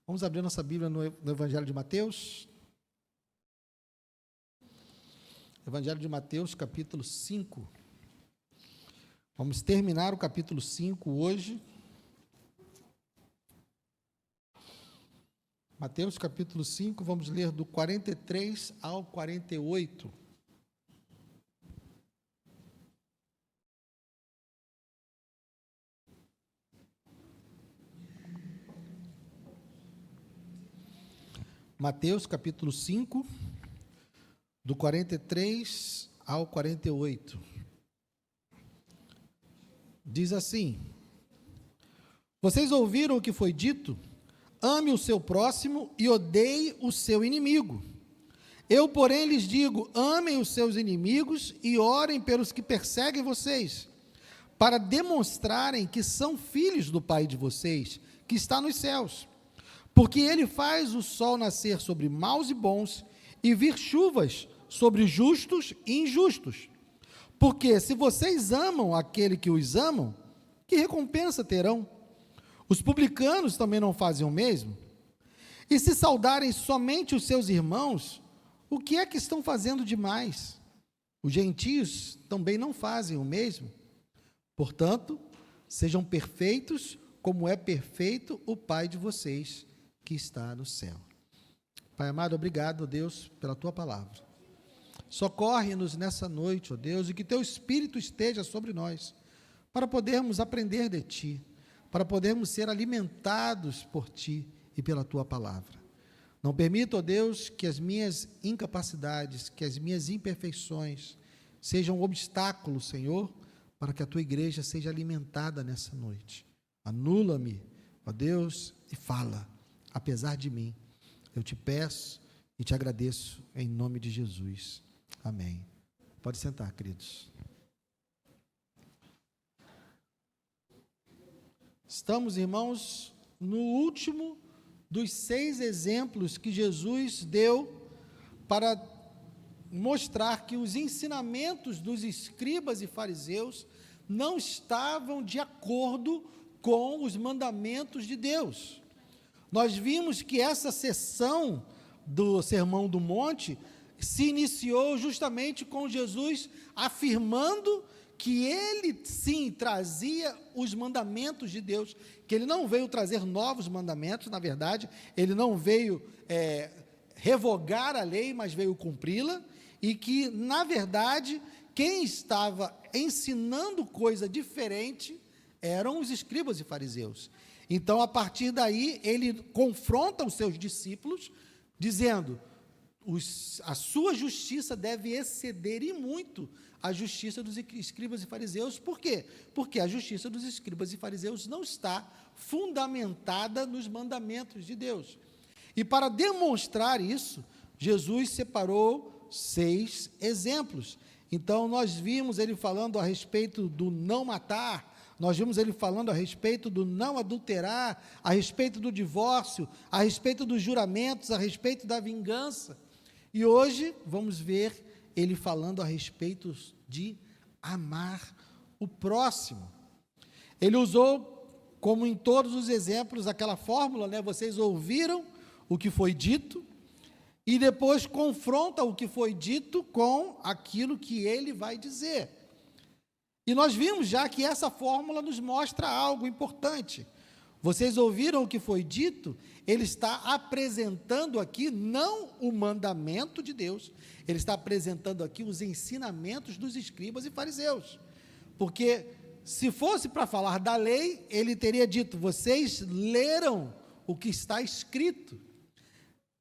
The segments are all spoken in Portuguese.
Vamos abrir nossa Bíblia no Evangelho de Mateus. Evangelho de Mateus, capítulo 5. Vamos terminar o capítulo 5 hoje. Mateus, capítulo 5, vamos ler do 43 ao 48. Mateus, capítulo 5, do 43 ao 48. Diz assim: Vocês ouviram o que foi dito? Ame o seu próximo e odeie o seu inimigo. Eu, porém, lhes digo, amem os seus inimigos e orem pelos que perseguem vocês, para demonstrarem que são filhos do Pai de vocês, que está nos céus. Porque ele faz o sol nascer sobre maus e bons, e vir chuvas sobre justos e injustos. Porque se vocês amam aquele que os amam, que recompensa terão? Os publicanos também não fazem o mesmo? E se saudarem somente os seus irmãos, o que é que estão fazendo demais? Os gentios também não fazem o mesmo? Portanto, sejam perfeitos, como é perfeito o Pai de vocês, que está no céu. Pai amado, obrigado, Deus, pela tua palavra. Socorre-nos nessa noite, ó Deus, e que teu Espírito esteja sobre nós, para podermos aprender de ti, para podermos ser alimentados por ti e pela tua palavra. Não permita, ó Deus, que as minhas incapacidades, que as minhas imperfeições sejam um obstáculo, Senhor, para que a tua igreja seja alimentada nessa noite. Anula-me, ó Deus, e fala. Apesar de mim, eu te peço e te agradeço em nome de Jesus. Amém. Pode sentar, queridos. Estamos, irmãos, no último dos 6 exemplos que Jesus deu para mostrar que os ensinamentos dos escribas e fariseus não estavam de acordo com os mandamentos de Deus. Nós vimos que essa sessão do Sermão do Monte se iniciou justamente com Jesus afirmando que ele sim trazia os mandamentos de Deus, que ele não veio trazer novos mandamentos, na verdade, ele não veio revogar a lei, mas veio cumpri-la, e que, na verdade, quem estava ensinando coisa diferente eram os escribas e fariseus. Então, a partir daí, ele confronta os seus discípulos, dizendo, a sua justiça deve exceder e muito a justiça dos escribas e fariseus. Por quê? Porque a justiça dos escribas e fariseus não está fundamentada nos mandamentos de Deus. E para demonstrar isso, Jesus separou 6 exemplos. Então, nós vimos ele falando a respeito do não matar, nós vimos ele falando a respeito do não adulterar, a respeito do divórcio, a respeito dos juramentos, a respeito da vingança. E hoje vamos ver ele falando a respeito de amar o próximo. Ele usou, como em todos os exemplos, aquela fórmula, né? Vocês ouviram o que foi dito, e depois confronta o que foi dito com aquilo que ele vai dizer. E nós vimos já que essa fórmula nos mostra algo importante. Vocês ouviram o que foi dito? Ele está apresentando aqui não o mandamento de Deus, ele está apresentando aqui os ensinamentos dos escribas e fariseus. Porque se fosse para falar da lei, ele teria dito, vocês leram o que está escrito.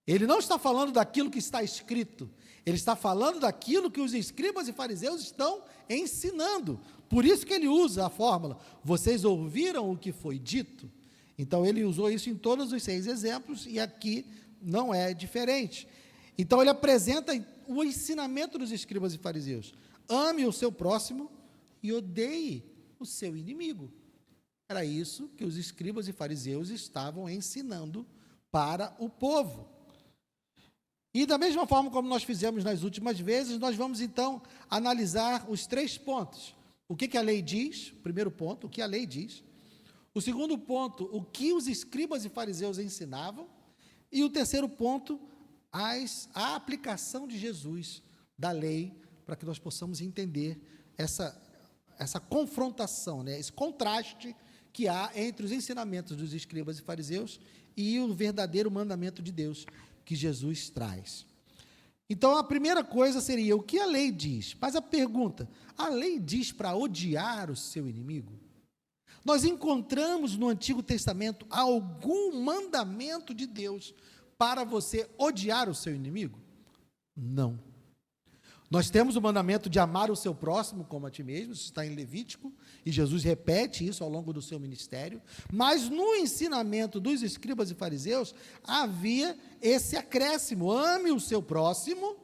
Ele não está falando daquilo que está escrito, ele está falando daquilo que os escribas e fariseus estão ensinando. Por isso que ele usa a fórmula, vocês ouviram o que foi dito? Então, ele usou isso em todos os 6 exemplos, e aqui não é diferente. Então, ele apresenta o ensinamento dos escribas e fariseus. Ame o seu próximo e odeie o seu inimigo. Era isso que os escribas e fariseus estavam ensinando para o povo. E da mesma forma como nós fizemos nas últimas vezes, nós vamos então analisar os 3 pontos. O que a lei diz, primeiro ponto, o que a lei diz. O segundo ponto, o que os escribas e fariseus ensinavam. E o terceiro ponto, a aplicação de Jesus, da lei, para que nós possamos entender essa confrontação, né, esse contraste que há entre os ensinamentos dos escribas e fariseus e o verdadeiro mandamento de Deus que Jesus traz. Então, a primeira coisa seria, o que a lei diz? Mas a pergunta, a lei diz para odiar o seu inimigo? Nós encontramos no Antigo Testamento algum mandamento de Deus para você odiar o seu inimigo? Não. Nós temos o mandamento de amar o seu próximo como a ti mesmo, isso está em Levítico, e Jesus repete isso ao longo do seu ministério, mas no ensinamento dos escribas e fariseus, havia esse acréscimo, ame o seu próximo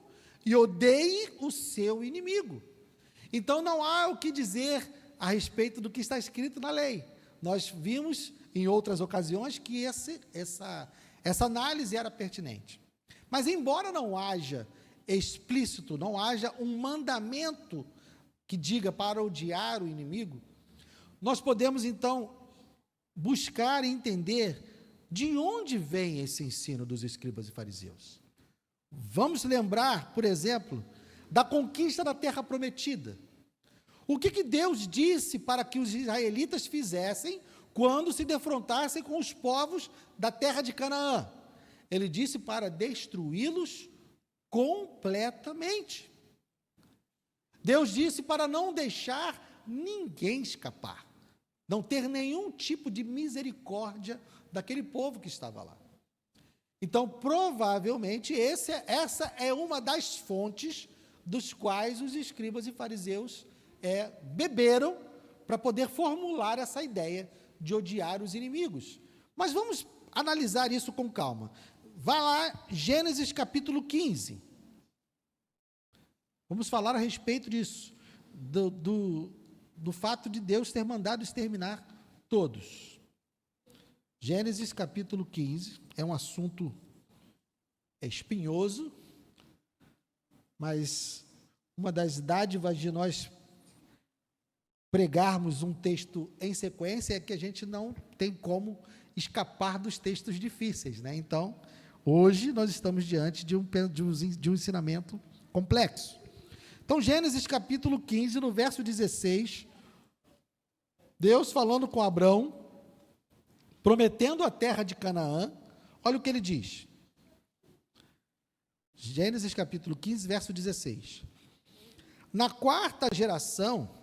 e odeie o seu inimigo. Então não há o que dizer a respeito do que está escrito na lei. Nós vimos em outras ocasiões que essa análise era pertinente. Mas embora não haja explícito, não haja um mandamento que diga para odiar o inimigo, nós podemos então buscar e entender de onde vem esse ensino dos escribas e fariseus. Vamos lembrar, por exemplo, da conquista da terra prometida. O que Deus disse para que os israelitas fizessem quando se defrontassem com os povos da terra de Canaã? Ele disse para destruí-los completamente. Deus disse para não deixar ninguém escapar, não ter nenhum tipo de misericórdia daquele povo que estava lá. Então, provavelmente, essa é uma das fontes dos quais os escribas e fariseus beberam para poder formular essa ideia de odiar os inimigos. Mas vamos analisar isso com calma. Vai lá, Gênesis capítulo 15. Vamos falar a respeito disso, do fato de Deus ter mandado exterminar todos. Gênesis capítulo 15 é um assunto espinhoso, mas uma das dádivas de nós pregarmos um texto em sequência é que a gente não tem como escapar dos textos difíceis, né? Então, hoje nós estamos diante de um ensinamento complexo. Então, Gênesis capítulo 15, no verso 16, Deus falando com Abrão, prometendo a terra de Canaã, olha o que ele diz. Gênesis capítulo 15, verso 16. Na quarta geração,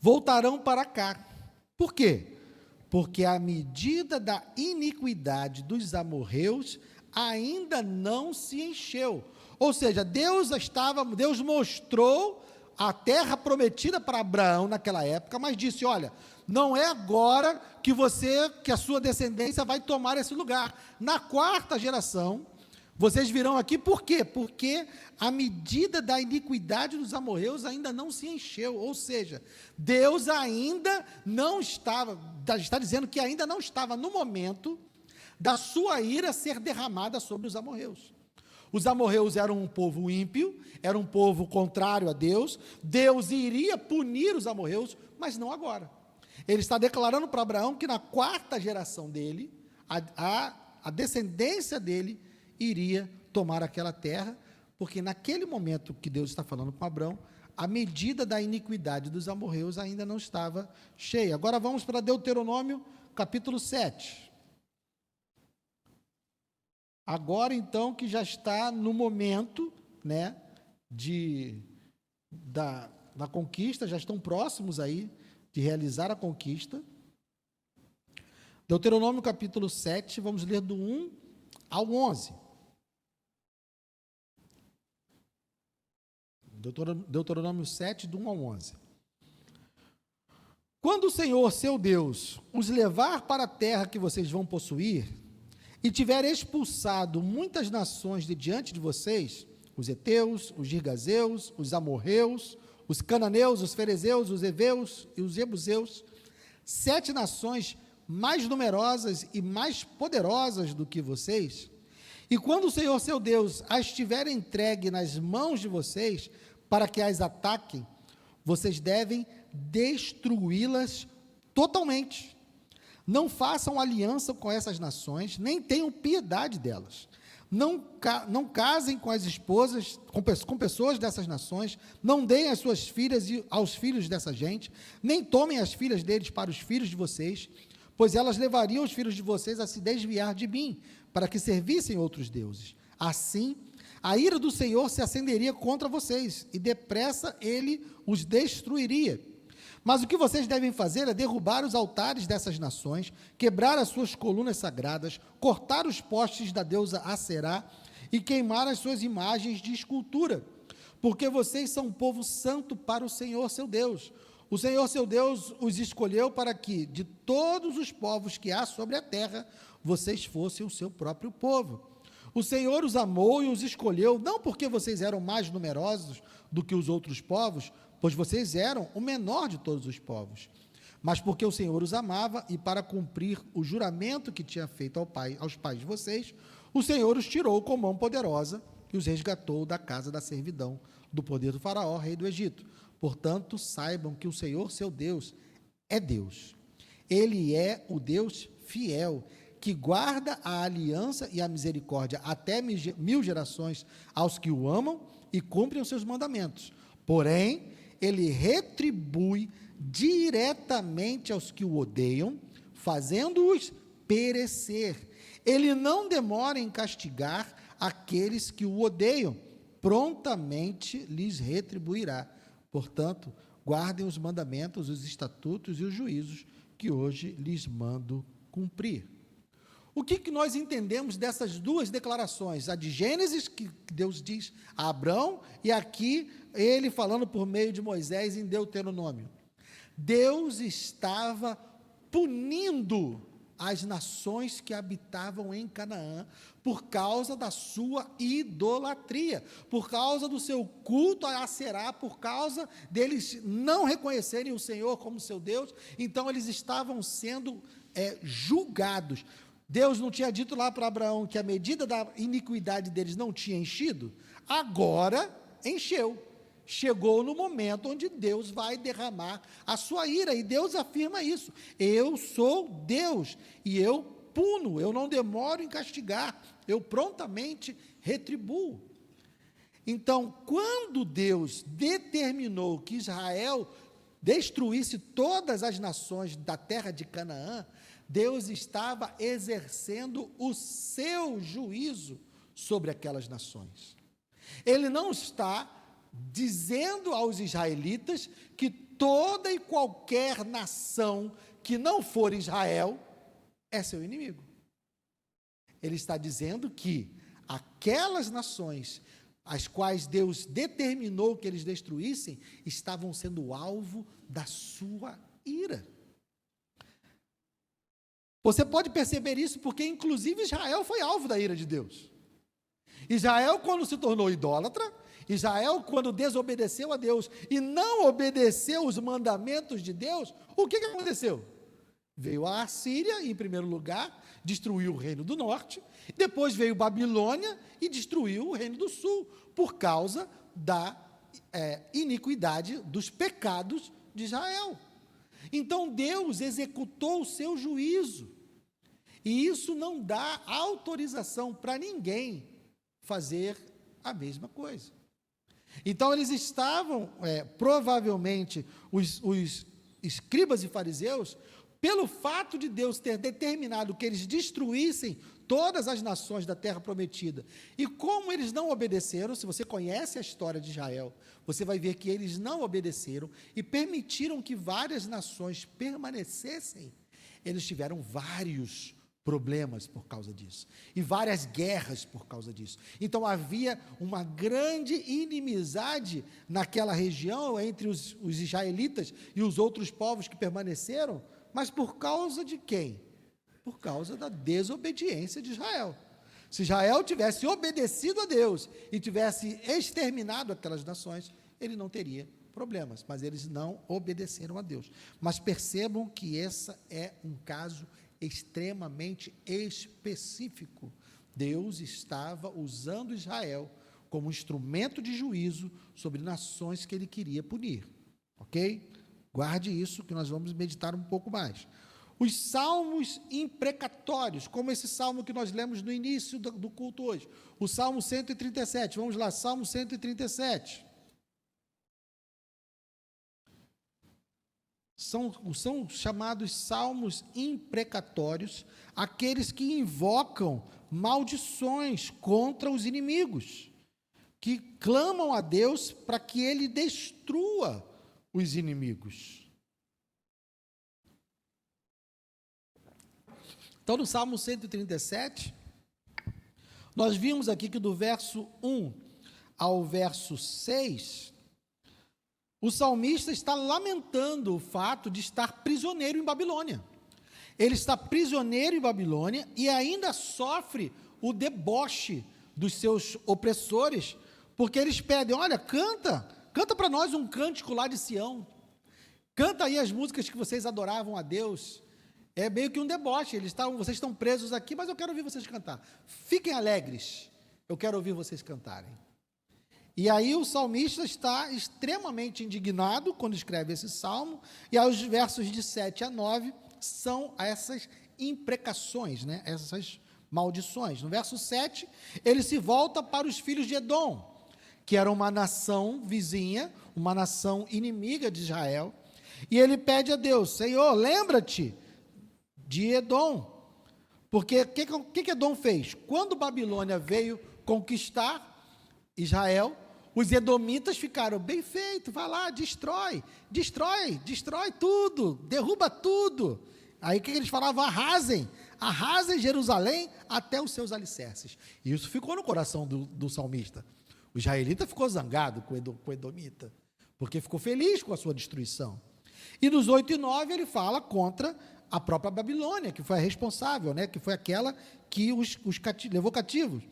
voltarão para cá. Por quê? Porque a medida da iniquidade dos amorreus ainda não se encheu. Ou seja, Deus mostrou a terra prometida para Abraão naquela época, mas disse, olha, não é agora que a sua descendência vai tomar esse lugar. Na quarta geração, vocês virão aqui, por quê? Porque a medida da iniquidade dos amorreus ainda não se encheu, ou seja, Deus ainda não estava, está dizendo que ainda não estava no momento da sua ira ser derramada sobre os amorreus. Os amorreus eram um povo ímpio, era um povo contrário a Deus, Deus iria punir os amorreus, mas não agora. Ele está declarando para Abraão que na quarta geração dele, a descendência dele iria tomar aquela terra, porque naquele momento que Deus está falando com Abraão, a medida da iniquidade dos amorreus ainda não estava cheia. Agora vamos para Deuteronômio, capítulo 7. Agora, então, que já está no momento, né, da conquista, já estão próximos aí de realizar a conquista. Deuteronômio, capítulo 7, vamos ler do 1 ao 11. Deuteronômio 7, do 1 ao 11. Quando o Senhor, seu Deus, os levar para a terra que vocês vão possuir, e tiver expulsado muitas nações de diante de vocês, os heteus, os girgazeus, os amorreus, os cananeus, os ferezeus, os heveus e os jebuseus, 7 nações mais numerosas e mais poderosas do que vocês, e quando o Senhor, seu Deus, as tiver entregue nas mãos de vocês, para que as ataquem, vocês devem destruí-las totalmente. Não façam aliança com essas nações, nem tenham piedade delas. Não casem com as esposas, com pessoas dessas nações, não deem as suas filhas aos filhos dessa gente, nem tomem as filhas deles para os filhos de vocês, pois elas levariam os filhos de vocês a se desviar de mim, para que servissem outros deuses. Assim, a ira do Senhor se acenderia contra vocês, e depressa ele os destruiria. Mas o que vocês devem fazer é derrubar os altares dessas nações, quebrar as suas colunas sagradas, cortar os postes da deusa Aserá e queimar as suas imagens de escultura, porque vocês são um povo santo para o Senhor seu Deus. O Senhor seu Deus os escolheu para que, de todos os povos que há sobre a terra, vocês fossem o seu próprio povo. O Senhor os amou e os escolheu, não porque vocês eram mais numerosos do que os outros povos, pois vocês eram o menor de todos os povos, mas porque o Senhor os amava e para cumprir o juramento que tinha feito aos pais de vocês, o Senhor os tirou com mão poderosa e os resgatou da casa da servidão, do poder do faraó, rei do Egito. Portanto, saibam que o Senhor, seu Deus, é Deus. Ele é o Deus fiel, que guarda a aliança e a misericórdia até 1000 gerações aos que o amam e cumprem os seus mandamentos. Porém, ele retribui diretamente aos que o odeiam, fazendo-os perecer. Ele não demora em castigar aqueles que o odeiam, prontamente lhes retribuirá. Portanto, guardem os mandamentos, os estatutos e os juízos que hoje lhes mando cumprir. O que nós entendemos dessas duas declarações? A de Gênesis, que Deus diz a Abrão, e aqui ele falando por meio de Moisés em Deuteronômio. Deus estava punindo as nações que habitavam em Canaã por causa da sua idolatria, por causa do seu culto a Aserá, por causa deles não reconhecerem o Senhor como seu Deus. Então eles estavam sendo julgados. Deus não tinha dito lá para Abraão que a medida da iniquidade deles não tinha enchido? Agora encheu. Chegou no momento onde Deus vai derramar a sua ira, e Deus afirma isso: eu sou Deus, e eu puno, eu não demoro em castigar, eu prontamente retribuo. Então, quando Deus determinou que Israel destruísse todas as nações da terra de Canaã, Deus estava exercendo o seu juízo sobre aquelas nações. Ele não está dizendo aos israelitas que toda e qualquer nação que não for Israel é seu inimigo. Ele está dizendo que aquelas nações as quais Deus determinou que eles destruíssem estavam sendo alvo da sua ira. Você pode perceber isso porque, inclusive, Israel foi alvo da ira de Deus. Israel, quando se tornou idólatra, Israel, quando desobedeceu a Deus e não obedeceu os mandamentos de Deus, o que aconteceu? Veio a Assíria, em primeiro lugar, destruiu o reino do norte, depois veio Babilônia e destruiu o reino do sul, por causa da iniquidade, dos pecados de Israel. Então Deus executou o seu juízo, e isso não dá autorização para ninguém fazer a mesma coisa. Então eles estavam, provavelmente, os escribas e fariseus, pelo fato de Deus ter determinado que eles destruíssem todas as nações da terra prometida, e como eles não obedeceram, se você conhece a história de Israel, você vai ver que eles não obedeceram e permitiram que várias nações permanecessem. Eles tiveram vários problemas por causa disso, e várias guerras por causa disso. Então havia uma grande inimizade naquela região entre os israelitas e os outros povos que permaneceram, mas por causa de quem? Por causa da desobediência de Israel. Se Israel tivesse obedecido a Deus e tivesse exterminado aquelas nações, ele não teria problemas, mas eles não obedeceram a Deus. Mas percebam que esse é um caso extremamente específico. Deus estava usando Israel como instrumento de juízo sobre nações que ele queria punir, ok? Guarde isso que nós vamos meditar um pouco mais. os salmos imprecatórios, como esse salmo que nós lemos no início do culto hoje, o Salmo 137, vamos lá, Salmo 137. São chamados salmos imprecatórios, aqueles que invocam maldições contra os inimigos, que clamam a Deus para que Ele destrua os inimigos. Então, no Salmo 137, nós vimos aqui que do verso 1 ao verso 6, o salmista está lamentando o fato de estar prisioneiro em Babilônia. Ele está prisioneiro em Babilônia e ainda sofre o deboche dos seus opressores, porque eles pedem, olha, canta para nós um cântico lá de Sião, canta aí as músicas que vocês adoravam a Deus. É meio que um deboche, vocês estão presos aqui, mas eu quero ouvir vocês cantar. Fiquem alegres, eu quero ouvir vocês cantarem. E aí o salmista está extremamente indignado quando escreve esse salmo, e aí os versos de 7 a 9 são essas imprecações, né? Essas maldições. No verso 7, ele se volta para os filhos de Edom, que era uma nação vizinha, uma nação inimiga de Israel, e ele pede a Deus, Senhor, lembra-te de Edom, porque o que Edom fez? Quando Babilônia veio conquistar Israel, os edomitas ficaram, bem feito, vai lá, destrói tudo, derruba tudo. Aí o que eles falavam? Arrasem Jerusalém até os seus alicerces. E isso ficou no coração do salmista. O israelita ficou zangado com o edomita, porque ficou feliz com a sua destruição. E nos 8 e 9 ele fala contra a própria Babilônia, que foi a responsável, né, que foi aquela que os levou cativos.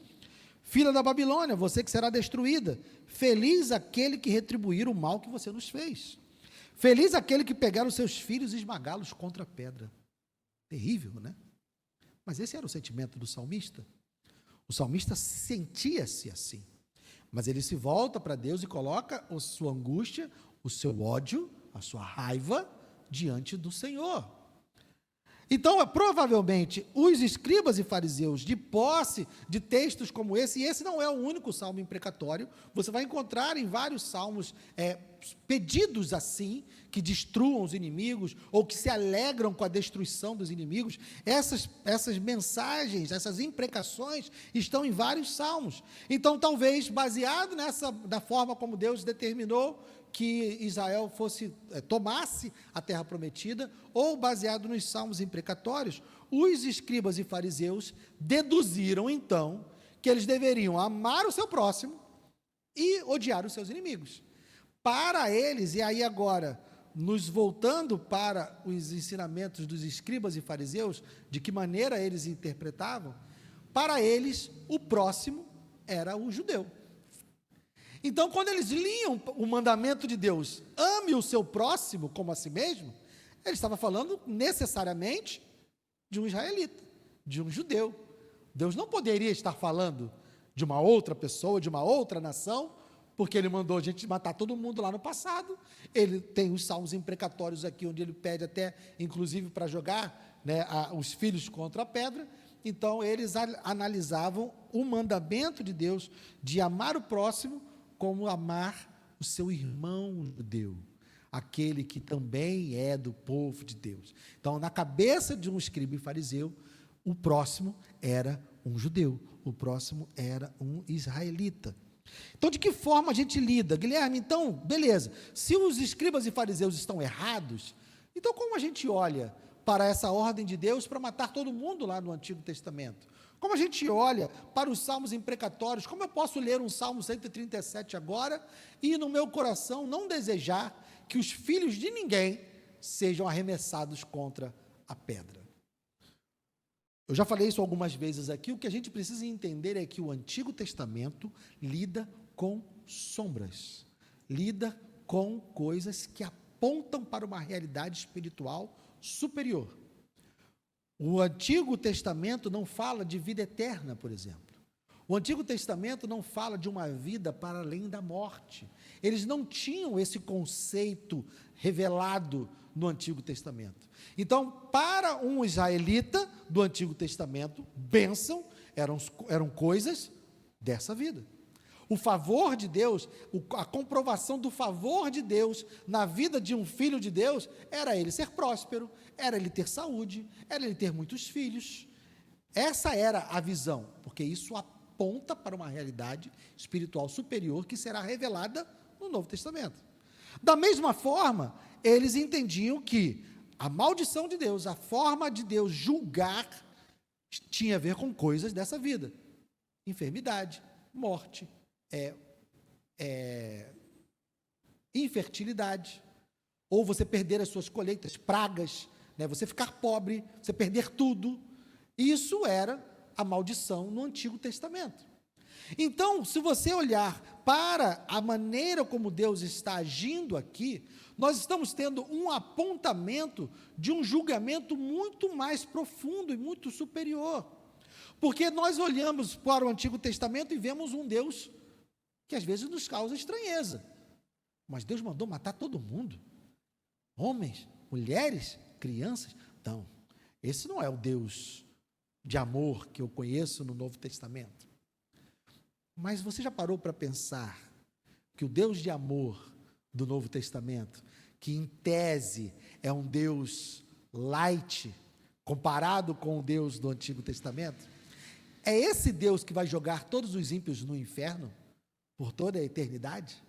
Filha da Babilônia, você que será destruída, feliz aquele que retribuir o mal que você nos fez. Feliz aquele que pegar os seus filhos e esmagá-los contra a pedra. Terrível, né? Mas esse era o sentimento do salmista. O salmista sentia-se assim. Mas ele se volta para Deus e coloca a sua angústia, o seu ódio, a sua raiva diante do Senhor. Então, provavelmente, os escribas e fariseus, de posse de textos como esse, e esse não é o único salmo imprecatório, você vai encontrar em vários salmos pedidos assim, que destruam os inimigos, ou que se alegram com a destruição dos inimigos. Essas mensagens, essas imprecações, estão em vários salmos. Então, talvez, baseado da forma como Deus determinou que Israel tomasse a terra prometida, ou baseado nos salmos imprecatórios, os escribas e fariseus deduziram, então, que eles deveriam amar o seu próximo e odiar os seus inimigos. Para eles, e aí agora, nos voltando para os ensinamentos dos escribas e fariseus, de que maneira eles interpretavam, para eles, o próximo era o judeu. Então, quando eles liam o mandamento de Deus, ame o seu próximo como a si mesmo, ele estava falando necessariamente de um israelita, de um judeu. Deus não poderia estar falando de uma outra pessoa, de uma outra nação, porque ele mandou a gente matar todo mundo lá no passado. Ele tem os salmos imprecatórios aqui, onde ele pede até, inclusive, para jogar, né, os filhos contra a pedra. Então, eles analisavam o mandamento de Deus de amar o próximo como amar o seu irmão judeu, aquele que também é do povo de Deus. Então, na cabeça de um escriba e fariseu, o próximo era um judeu, o próximo era um israelita. Então, de que forma a gente lida? Guilherme, então, beleza, se os escribas e fariseus estão errados, então como a gente olha para essa ordem de Deus para matar todo mundo lá no Antigo Testamento? Como a gente olha para os salmos imprecatórios, como eu posso ler um Salmo 137 agora e no meu coração não desejar que os filhos de ninguém sejam arremessados contra a pedra? Eu já falei isso algumas vezes aqui, o que a gente precisa entender é que o Antigo Testamento lida com sombras, lida com coisas que apontam para uma realidade espiritual superior. O Antigo Testamento não fala de vida eterna, por exemplo. O Antigo Testamento não fala de uma vida para além da morte. Eles não tinham esse conceito revelado no Antigo Testamento. Então, para um israelita do Antigo Testamento, bênção eram coisas dessa vida. O favor de Deus, a comprovação do favor de Deus na vida de um filho de Deus, era ele ser próspero, era ele ter saúde, era ele ter muitos filhos. Essa era a visão, porque isso aponta para uma realidade espiritual superior que será revelada no Novo Testamento. Da mesma forma, eles entendiam que a maldição de Deus, a forma de Deus julgar, tinha a ver com coisas dessa vida. Enfermidade, morte, infertilidade, ou você perder as suas colheitas, pragas, né, você ficar pobre, você perder tudo. Isso era a maldição no Antigo Testamento. Então, se você olhar para a maneira como Deus está agindo aqui, nós estamos tendo um apontamento de um julgamento muito mais profundo e muito superior. Porque nós olhamos para o Antigo Testamento e vemos um Deus que às vezes nos causa estranheza. Mas Deus mandou matar todo mundo. Homens, mulheres, crianças. Então, esse não é o Deus de amor que eu conheço no Novo Testamento. Mas você já parou para pensar que o Deus de amor do Novo Testamento, que em tese é um Deus light, comparado com o Deus do Antigo Testamento, é esse Deus que vai jogar todos os ímpios no inferno por toda a eternidade,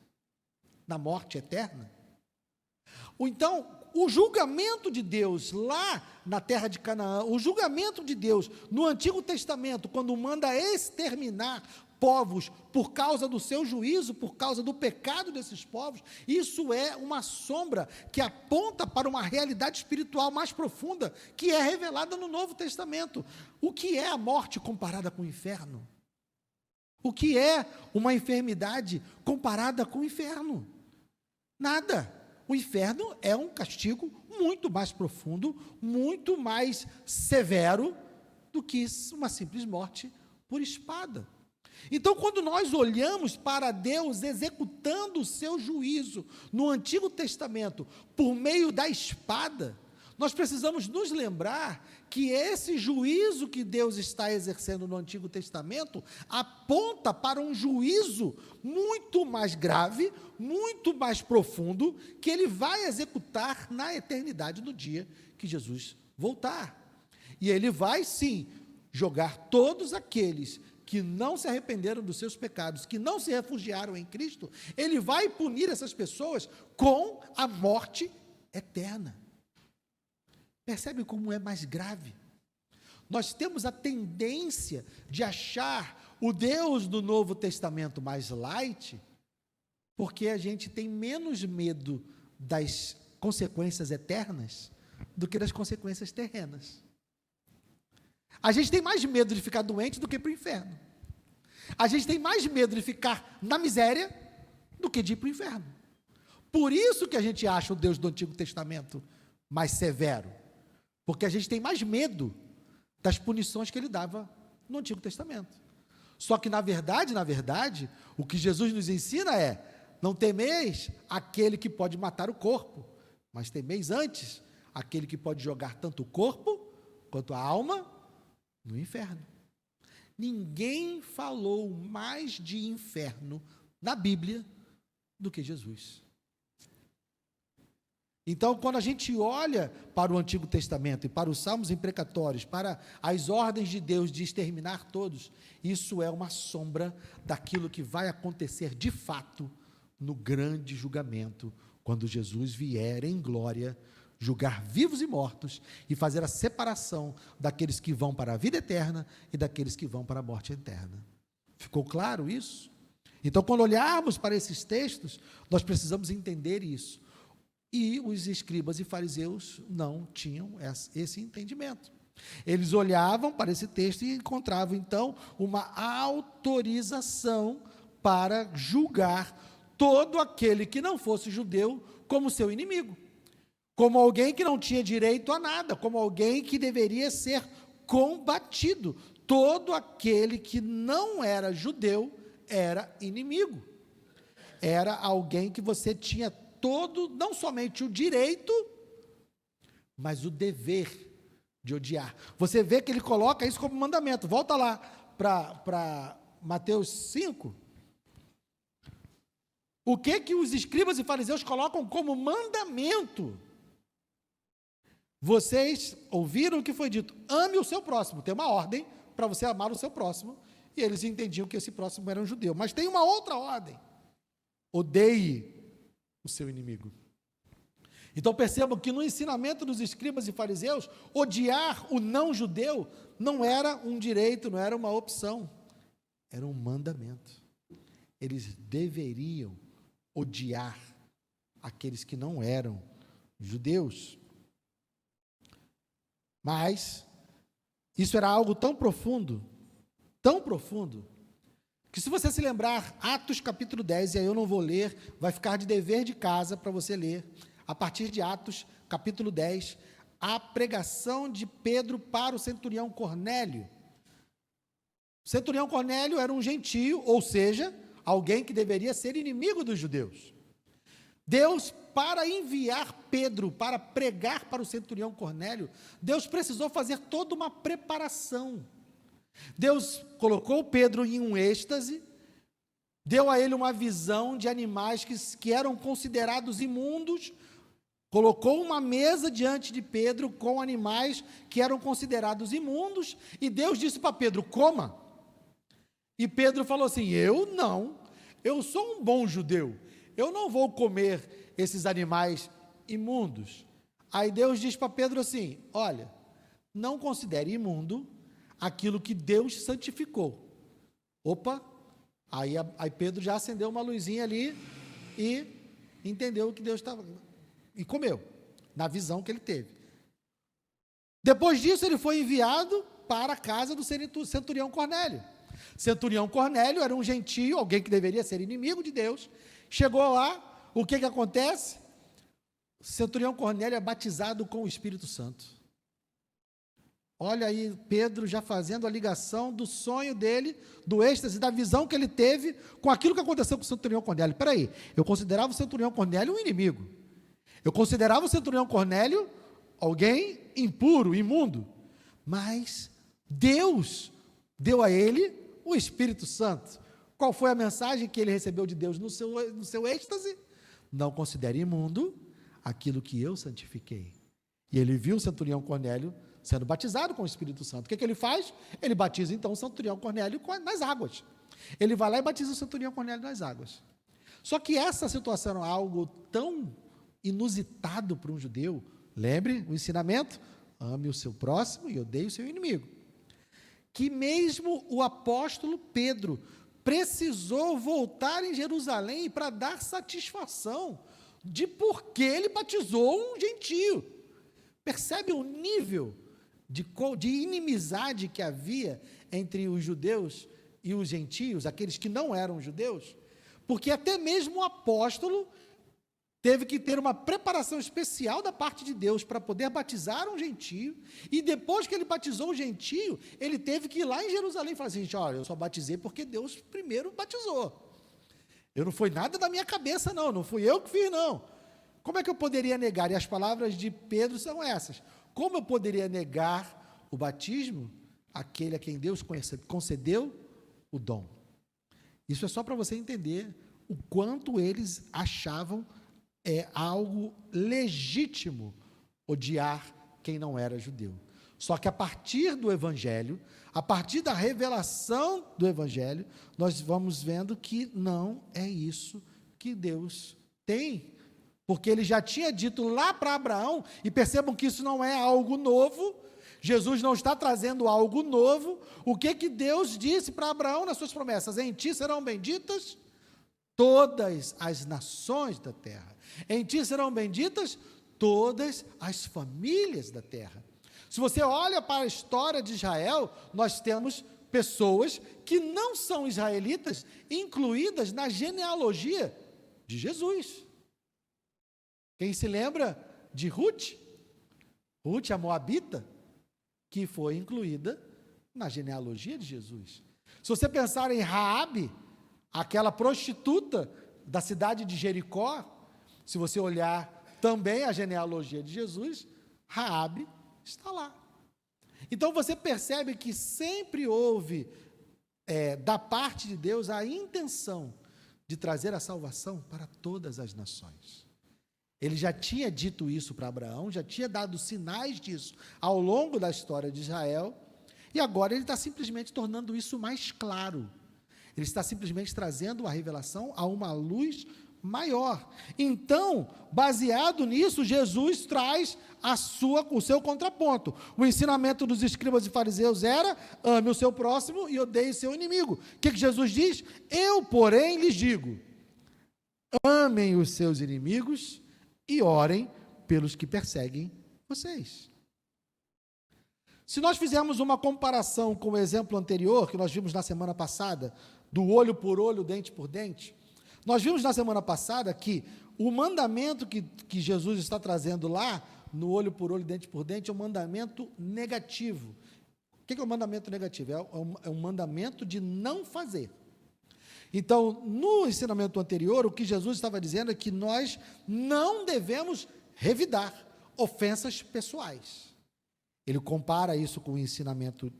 na morte eterna? Então, o julgamento de Deus lá na terra de Canaã, o julgamento de Deus no Antigo Testamento, quando manda exterminar povos por causa do seu juízo, por causa do pecado desses povos, isso é uma sombra que aponta para uma realidade espiritual mais profunda, que é revelada no Novo Testamento. O que é a morte comparada com o inferno? O que é uma enfermidade comparada com o inferno? Nada. O inferno é um castigo muito mais profundo, muito mais severo do que uma simples morte por espada. Então, quando nós olhamos para Deus executando o seu juízo no Antigo Testamento por meio da espada, nós precisamos nos lembrar que esse juízo que Deus está exercendo no Antigo Testamento aponta para um juízo muito mais grave, muito mais profundo, que ele vai executar na eternidade no dia que Jesus voltar. E ele vai, sim, jogar todos aqueles que não se arrependeram dos seus pecados, que não se refugiaram em Cristo, ele vai punir essas pessoas com a morte eterna. Percebe como é mais grave? Nós temos a tendência de achar o Deus do Novo Testamento mais light, porque a gente tem menos medo das consequências eternas do que das consequências terrenas. A gente tem mais medo de ficar doente do que para o inferno. A gente tem mais medo de ficar na miséria do que de ir para o inferno. Por isso que a gente acha o Deus do Antigo Testamento mais severo. Porque a gente tem mais medo das punições que ele dava no Antigo Testamento. Só que, na verdade, o que Jesus nos ensina é: não temeis aquele que pode matar o corpo, mas temeis antes aquele que pode jogar tanto o corpo quanto a alma no inferno. Ninguém falou mais de inferno na Bíblia do que Jesus. Então, quando a gente olha para o Antigo Testamento e para os salmos imprecatórios, para as ordens de Deus de exterminar todos, isso é uma sombra daquilo que vai acontecer de fato no grande julgamento, quando Jesus vier em glória julgar vivos e mortos e fazer a separação daqueles que vão para a vida eterna e daqueles que vão para a morte eterna. Ficou claro isso? Então, quando olharmos para esses textos, nós precisamos entender isso. E os escribas e fariseus não tinham esse entendimento. Eles olhavam para esse texto e encontravam, então, uma autorização para julgar todo aquele que não fosse judeu como seu inimigo, como alguém que não tinha direito a nada, como alguém que deveria ser combatido. Todo aquele que não era judeu era inimigo. Era alguém que você tinha todo, não somente o direito, mas o dever de odiar. Você vê que ele coloca isso como mandamento. Volta lá para Mateus 5. O que os escribas e fariseus colocam como mandamento? Vocês ouviram o que foi dito: ame o seu próximo. Tem uma ordem para você amar o seu próximo, e eles entendiam que esse próximo era um judeu. Mas tem uma outra ordem: odeie o seu inimigo. Então percebam que no ensinamento dos escribas e fariseus, odiar o não-judeu não era um direito, não era uma opção, era um mandamento. Eles deveriam odiar aqueles que não eram judeus. Mas isso era algo tão profundo, que se você se lembrar, Atos capítulo 10, e aí eu não vou ler, vai ficar de dever de casa para você ler, a partir de Atos capítulo 10, a pregação de Pedro para o centurião Cornélio. O centurião Cornélio era um gentio, ou seja, alguém que deveria ser inimigo dos judeus. Deus, para enviar Pedro para pregar para o centurião Cornélio, Deus precisou fazer toda uma preparação. Deus colocou Pedro em um êxtase, deu a ele uma visão de animais que eram considerados imundos, colocou uma mesa diante de Pedro com animais que eram considerados imundos, e Deus disse para Pedro: coma. E Pedro falou assim: eu sou um bom judeu, eu não vou comer esses animais imundos. Aí Deus diz para Pedro assim: olha, não considere imundo aquilo que Deus santificou. Opa, aí Pedro já acendeu uma luzinha ali e entendeu o que Deus estava, e comeu, na visão que ele teve. Depois disso ele foi enviado para a casa do centurião Cornélio. Centurião Cornélio era um gentio, alguém que deveria ser inimigo de Deus. Chegou lá, o que acontece? O centurião Cornélio é batizado com o Espírito Santo. Olha aí Pedro já fazendo a ligação do sonho dele, do êxtase, da visão que ele teve com aquilo que aconteceu com o centurião Cornélio. Espera aí, eu considerava o centurião Cornélio um inimigo. Eu considerava o centurião Cornélio alguém impuro, imundo. Mas Deus deu a ele o Espírito Santo. Qual foi a mensagem que ele recebeu de Deus no seu êxtase? Não considere imundo aquilo que eu santifiquei. E ele viu o centurião Cornélio sendo batizado com o Espírito Santo. O que ele faz? Ele batiza então o centurião Cornélio nas águas. Ele vai lá e batiza o centurião Cornélio nas águas. Só que essa situação é algo tão inusitado para um judeu. Lembre o ensinamento: ame o seu próximo e odeie o seu inimigo. Que mesmo o apóstolo Pedro precisou voltar em Jerusalém para dar satisfação de por que ele batizou um gentio. Percebe o nível de inimizade que havia entre os judeus e os gentios, aqueles que não eram judeus? Porque até mesmo o apóstolo teve que ter uma preparação especial da parte de Deus para poder batizar um gentio, e depois que ele batizou o gentio, ele teve que ir lá em Jerusalém e falar assim: olha, eu só batizei porque Deus primeiro batizou. Não foi nada da minha cabeça não fui eu que fiz não. Como é que eu poderia negar? E as palavras de Pedro são essas: como eu poderia negar o batismo àquele a quem Deus concedeu o dom? Isso é só para você entender o quanto eles achavam algo legítimo odiar quem não era judeu. Só que a partir do Evangelho, a partir da revelação do Evangelho, nós vamos vendo que não é isso que Deus tem. Porque ele já tinha dito lá para Abraão, e percebam que isso não é algo novo, Jesus não está trazendo algo novo. O que Deus disse para Abraão nas suas promessas? Em ti serão benditas todas as nações da terra. Em ti serão benditas todas as famílias da terra. Se você olha para a história de Israel, nós temos pessoas que não são israelitas incluídas na genealogia de Jesus. Quem se lembra de Ruth? Ruth, a moabita, que foi incluída na genealogia de Jesus. Se você pensar em Raabe, aquela prostituta da cidade de Jericó, se você olhar também a genealogia de Jesus, Raabe está lá. Então você percebe que sempre houve, da parte de Deus, a intenção de trazer a salvação para todas as nações. Ele já tinha dito isso para Abraão, já tinha dado sinais disso ao longo da história de Israel, e agora ele está simplesmente tornando isso mais claro. Ele está simplesmente trazendo a revelação a uma luz maior. Então, baseado nisso, Jesus traz o seu contraponto. O ensinamento dos escribas e fariseus era: ame o seu próximo e odeie o seu inimigo. O que Jesus diz? Eu, porém, lhes digo: amem os seus inimigos e orem pelos que perseguem vocês. Se nós fizermos uma comparação com o exemplo anterior, que nós vimos na semana passada, do olho por olho, dente por dente, nós vimos na semana passada que o mandamento que Jesus está trazendo lá, no olho por olho, dente por dente, é um mandamento negativo. O que é um mandamento negativo? É um mandamento de não fazer. Então, no ensinamento anterior, o que Jesus estava dizendo é que nós não devemos revidar ofensas pessoais. Ele compara isso com o ensinamento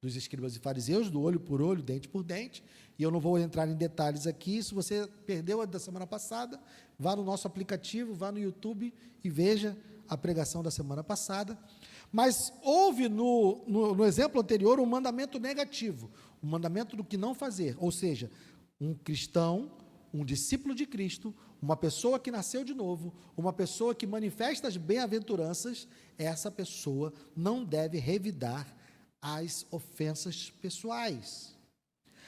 dos escribas e fariseus, do olho por olho, dente por dente, e eu não vou entrar em detalhes aqui. Se você perdeu a da semana passada, vá no nosso aplicativo, vá no YouTube e veja a pregação da semana passada. Mas houve no exemplo anterior um mandamento negativo, o mandamento do que não fazer, ou seja, um cristão, um discípulo de Cristo, uma pessoa que nasceu de novo, uma pessoa que manifesta as bem-aventuranças, essa pessoa não deve revidar as ofensas pessoais.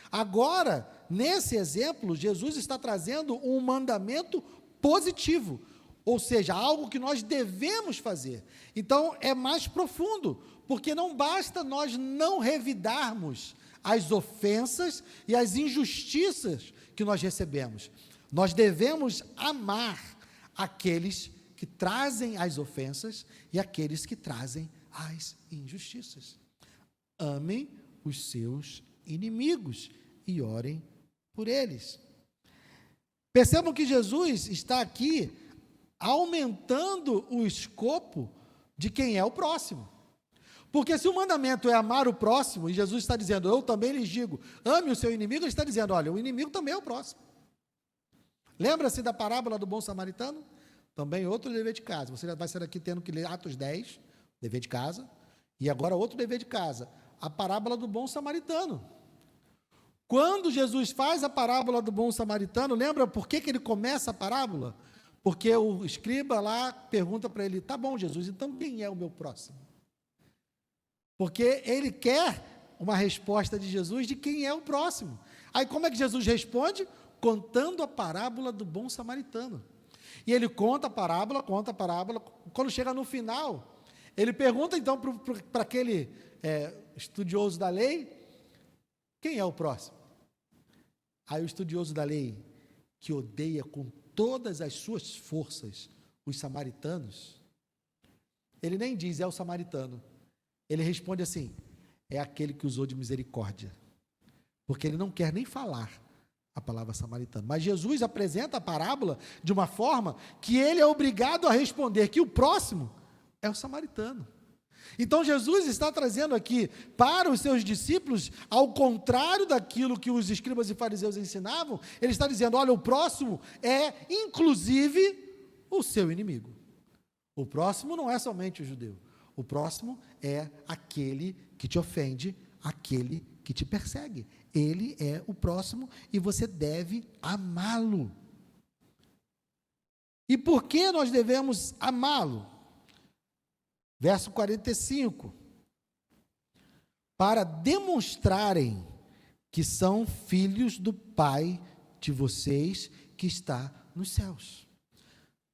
Agora, nesse exemplo, Jesus está trazendo um mandamento positivo, ou seja, algo que nós devemos fazer. Então, é mais profundo, porque não basta nós não revidarmos as ofensas e as injustiças que nós recebemos. Nós devemos amar aqueles que trazem as ofensas e aqueles que trazem as injustiças. Amem os seus inimigos e orem por eles. Percebam que Jesus está aqui aumentando o escopo de quem é o próximo. Porque se o mandamento é amar o próximo, e Jesus está dizendo, eu também lhes digo, ame o seu inimigo, ele está dizendo, olha, o inimigo também é o próximo. Lembra-se da parábola do bom samaritano? Também outro dever de casa. Você vai ser aqui tendo que ler Atos 10, dever de casa, e agora outro dever de casa, a parábola do bom samaritano. Quando Jesus faz a parábola do bom samaritano, lembra por que ele começa a parábola? Porque o escriba lá pergunta para ele, tá bom, Jesus, então quem é o meu próximo? Porque ele quer uma resposta de Jesus de quem é o próximo. Aí como é que Jesus responde? Contando a parábola do bom samaritano. E ele conta a parábola, quando chega no final, ele pergunta então para aquele estudioso da lei, quem é o próximo? Aí o estudioso da lei, que odeia com todas as suas forças os samaritanos, ele nem diz é o samaritano, ele responde assim, é aquele que usou de misericórdia, porque ele não quer nem falar a palavra samaritano, mas Jesus apresenta a parábola de uma forma que ele é obrigado a responder que o próximo é o samaritano. Então Jesus está trazendo aqui para os seus discípulos, ao contrário daquilo que os escribas e fariseus ensinavam, ele está dizendo, olha, o próximo é inclusive o seu inimigo. O próximo não é somente o judeu, o próximo é aquele que te ofende, aquele que te persegue. Ele é o próximo e você deve amá-lo. E por que nós devemos amá-lo? Verso 45, para demonstrarem que são filhos do Pai de vocês que está nos céus.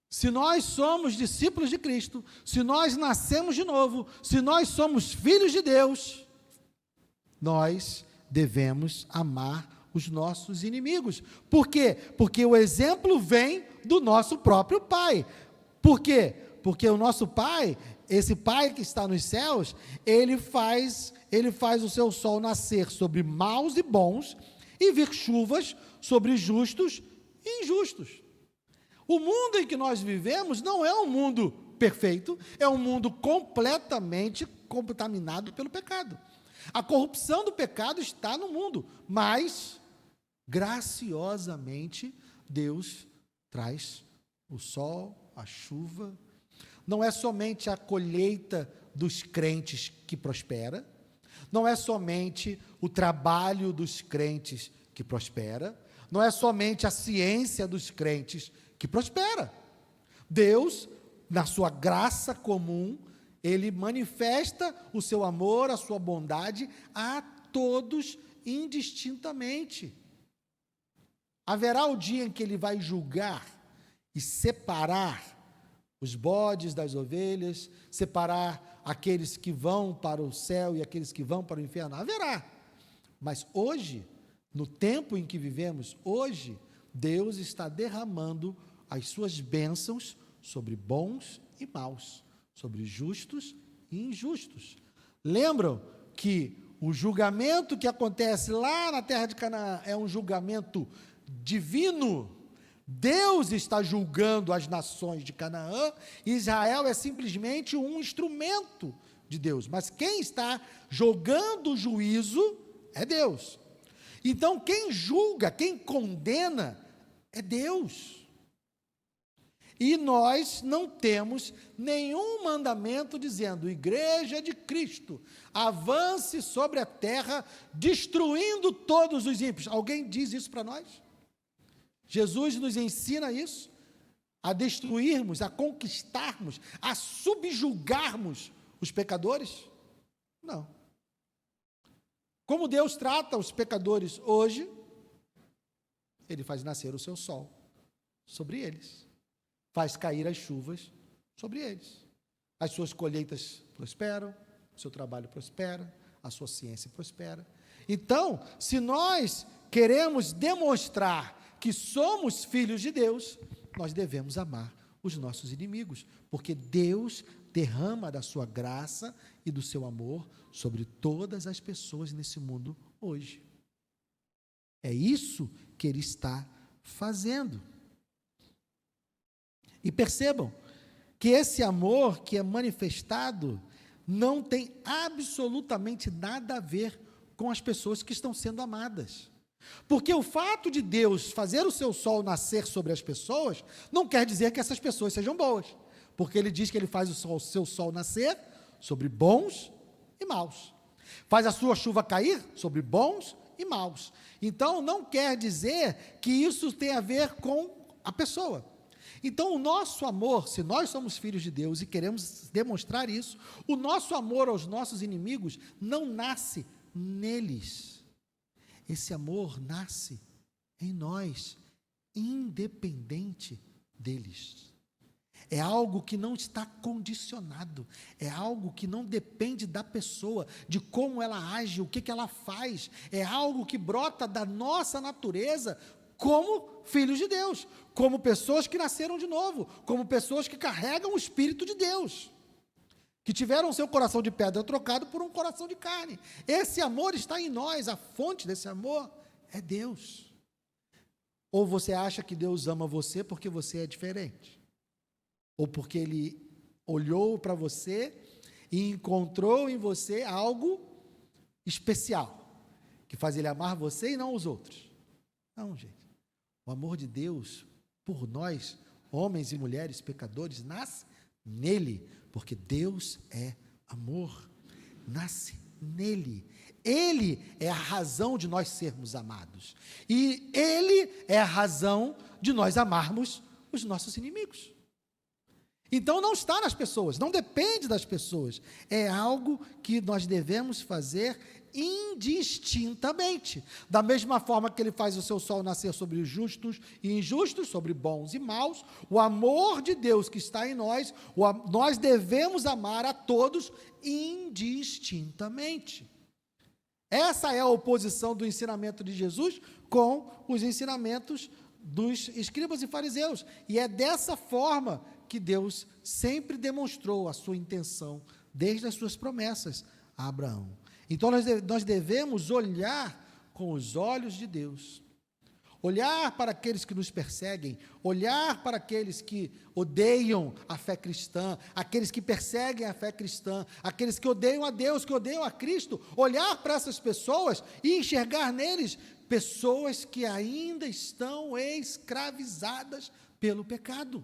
Se nós somos discípulos de Cristo, se nós nascemos de novo, se nós somos filhos de Deus, nós devemos amar os nossos inimigos. Por quê? Porque o exemplo vem do nosso próprio Pai. Por quê? Porque o nosso Pai, esse Pai que está nos céus, ele faz o seu sol nascer sobre maus e bons e vir chuvas sobre justos e injustos. O mundo em que nós vivemos não é um mundo perfeito, é um mundo completamente contaminado pelo pecado. A corrupção do pecado está no mundo, mas, graciosamente, Deus traz o sol, a chuva. Não é somente a colheita dos crentes que prospera, não é somente o trabalho dos crentes que prospera, não é somente a ciência dos crentes que prospera. Deus, na sua graça comum, Ele manifesta o seu amor, a sua bondade a todos indistintamente. Haverá o dia em que Ele vai julgar e separar os bodes das ovelhas, separar aqueles que vão para o céu e aqueles que vão para o inferno. Haverá. Mas hoje, no tempo em que vivemos, hoje, Deus está derramando as suas bênçãos sobre bons e maus, sobre justos e injustos. Lembram que o julgamento que acontece lá na terra de Canaã é um julgamento divino. Deus está julgando as nações de Canaã, e Israel é simplesmente um instrumento de Deus, mas quem está jogando o juízo é Deus. Então, quem julga, quem condena é Deus. E nós não temos nenhum mandamento dizendo: Igreja de Cristo, avance sobre a terra, destruindo todos os ímpios. Alguém diz isso para nós? Jesus nos ensina isso, a destruirmos, a conquistarmos, a subjugarmos os pecadores? Não. Como Deus trata os pecadores hoje, Ele faz nascer o seu sol sobre eles, faz cair as chuvas sobre eles, as suas colheitas prosperam, o seu trabalho prospera, a sua ciência prospera. Então, se nós queremos demonstrar que somos filhos de Deus, nós devemos amar os nossos inimigos, porque Deus derrama da sua graça e do seu amor sobre todas as pessoas nesse mundo hoje. É isso que Ele está fazendo. E percebam que esse amor que é manifestado não tem absolutamente nada a ver com as pessoas que estão sendo amadas. Porque o fato de Deus fazer o seu sol nascer sobre as pessoas, não quer dizer que essas pessoas sejam boas, porque Ele diz que Ele faz o seu sol nascer sobre bons e maus, faz a sua chuva cair sobre bons e maus. Então, não quer dizer que isso tem a ver com a pessoa. Então, o nosso amor, se nós somos filhos de Deus e queremos demonstrar isso, o nosso amor aos nossos inimigos não nasce neles. Esse amor nasce em nós, independente deles. É algo que não está condicionado, é algo que não depende da pessoa, de como ela age, o que ela faz, é algo que brota da nossa natureza como filhos de Deus, como pessoas que nasceram de novo, como pessoas que carregam o Espírito de Deus, que tiveram seu coração de pedra trocado por um coração de carne. Esse amor está em nós, a fonte desse amor é Deus. Ou você acha que Deus ama você porque você é diferente? Ou porque Ele olhou para você e encontrou em você algo especial, que faz Ele amar você e não os outros? Não, gente. O amor de Deus por nós, homens e mulheres pecadores, nasce nele, porque Deus é amor, nasce nele. Ele é a razão de nós sermos amados, e Ele é a razão de nós amarmos os nossos inimigos. Então não está nas pessoas, não depende das pessoas, é algo que nós devemos fazer indistintamente, da mesma forma que Ele faz o seu sol nascer sobre os justos e injustos, sobre bons e maus. O amor de Deus que está em nós, nós devemos amar a todos indistintamente. Essa é a oposição do ensinamento de Jesus com os ensinamentos dos escribas e fariseus, e é dessa forma que Deus sempre demonstrou a sua intenção, desde as suas promessas a Abraão. Então nós devemos olhar com os olhos de Deus, olhar para aqueles que nos perseguem, olhar para aqueles que odeiam a fé cristã, aqueles que perseguem a fé cristã, aqueles que odeiam a Deus, que odeiam a Cristo, olhar para essas pessoas e enxergar neles pessoas que ainda estão escravizadas pelo pecado.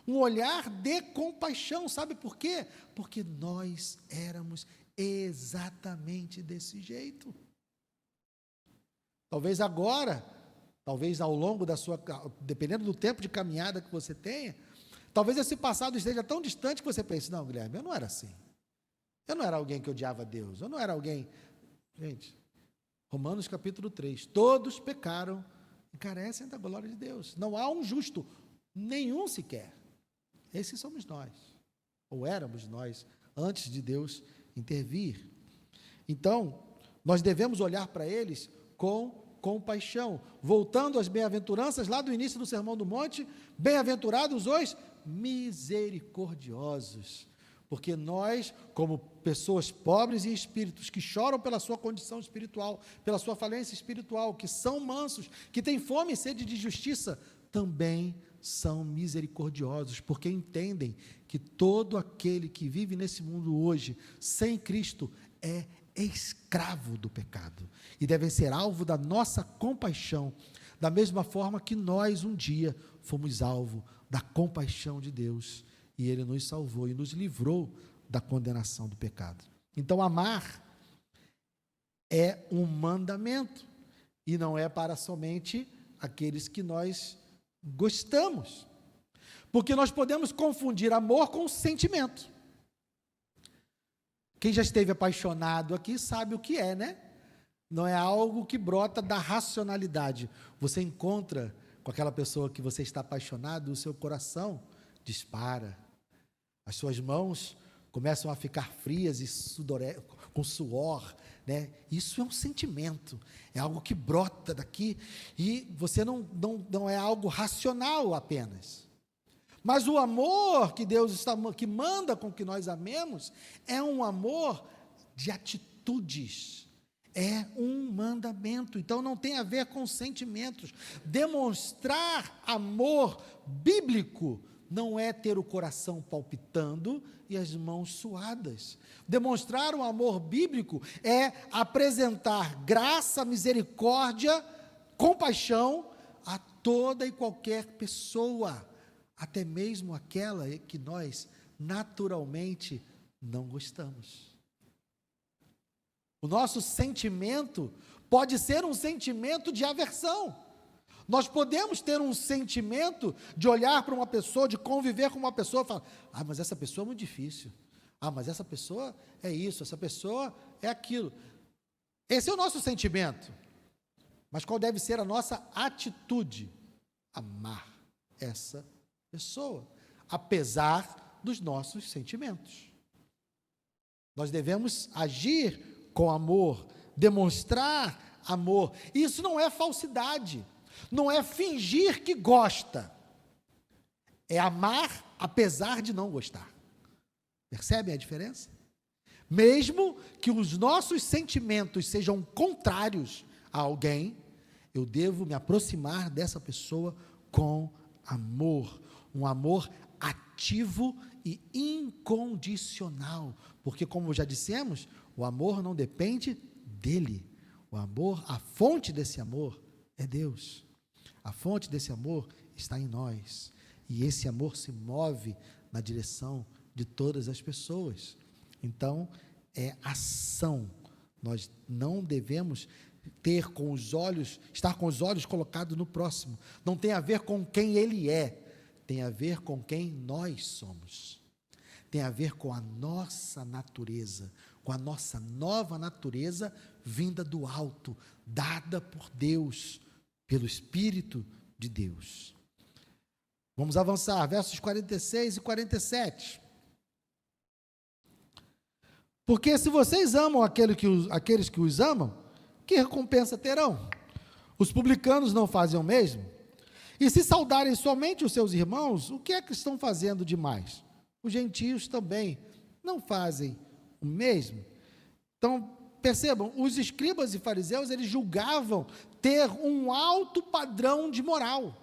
Um olhar de compaixão, sabe por quê? Porque nós éramos exatamente desse jeito. Talvez agora, talvez ao longo da sua, dependendo do tempo de caminhada que você tenha, talvez esse passado esteja tão distante que você pense, não, Guilherme, eu não era assim. Eu não era alguém que odiava Deus, eu não era alguém... Gente, Romanos capítulo 3, todos pecaram e carecem da glória de Deus. Não há um justo, nenhum sequer. Esses somos nós, ou éramos nós, antes de Deus intervir. Então, nós devemos olhar para eles com compaixão. Voltando às bem-aventuranças, lá do início do Sermão do Monte, bem-aventurados os misericordiosos, porque nós, como pessoas pobres em espíritos, que choram pela sua condição espiritual, pela sua falência espiritual, que são mansos, que têm fome e sede de justiça, também são misericordiosos, porque entendem que todo aquele que vive nesse mundo hoje, sem Cristo, é escravo do pecado, e devem ser alvo da nossa compaixão, da mesma forma que nós um dia fomos alvo da compaixão de Deus, e Ele nos salvou e nos livrou da condenação do pecado. Então, amar é um mandamento, e não é para somente aqueles que nós gostamos, porque nós podemos confundir amor com sentimento. Quem já esteve apaixonado aqui sabe o que é, né? Não é algo que brota da racionalidade. Você encontra com aquela pessoa que você está apaixonado, o seu coração dispara, as suas mãos começam a ficar frias e com suor, né? Isso é um sentimento, é algo que brota daqui, e você não é algo racional apenas. Mas o amor que Deus que manda com que nós amemos, é um amor de atitudes, é um mandamento, então não tem a ver com sentimentos. Demonstrar amor bíblico não é ter o coração palpitando e as mãos suadas. Demonstrar um amor bíblico é apresentar graça, misericórdia, compaixão a toda e qualquer pessoa, até mesmo aquela que nós naturalmente não gostamos. O nosso sentimento pode ser um sentimento de aversão. Nós podemos ter um sentimento de olhar para uma pessoa, de conviver com uma pessoa e falar, mas essa pessoa é muito difícil. Mas essa pessoa é isso, essa pessoa é aquilo. Esse é o nosso sentimento. Mas qual deve ser a nossa atitude? Amar essa pessoa, apesar dos nossos sentimentos. Nós devemos agir com amor, demonstrar amor. Isso não é falsidade, não é fingir que gosta, é amar apesar de não gostar. Percebem a diferença? Mesmo que os nossos sentimentos sejam contrários a alguém, eu devo me aproximar dessa pessoa com amor, um amor ativo e incondicional, porque, como já dissemos, o amor não depende dele, o amor, a fonte desse amor é Deus, a fonte desse amor está em nós, e esse amor se move na direção de todas as pessoas. Então, é ação. Nós não devemos estar com os olhos colocados no próximo. Não tem a ver com quem ele é, tem a ver com quem nós somos. Tem a ver com a nossa natureza, com a nossa nova natureza vinda do alto, dada por Deus, pelo Espírito de Deus. Vamos avançar, versos 46 e 47. Porque se vocês amam aqueles que os amam, que recompensa terão? Os publicanos não fazem o mesmo? E se saudarem somente os seus irmãos, o que é que estão fazendo demais? Os gentios também não fazem o mesmo. Então, percebam, os escribas e fariseus, eles julgavam ter um alto padrão de moral.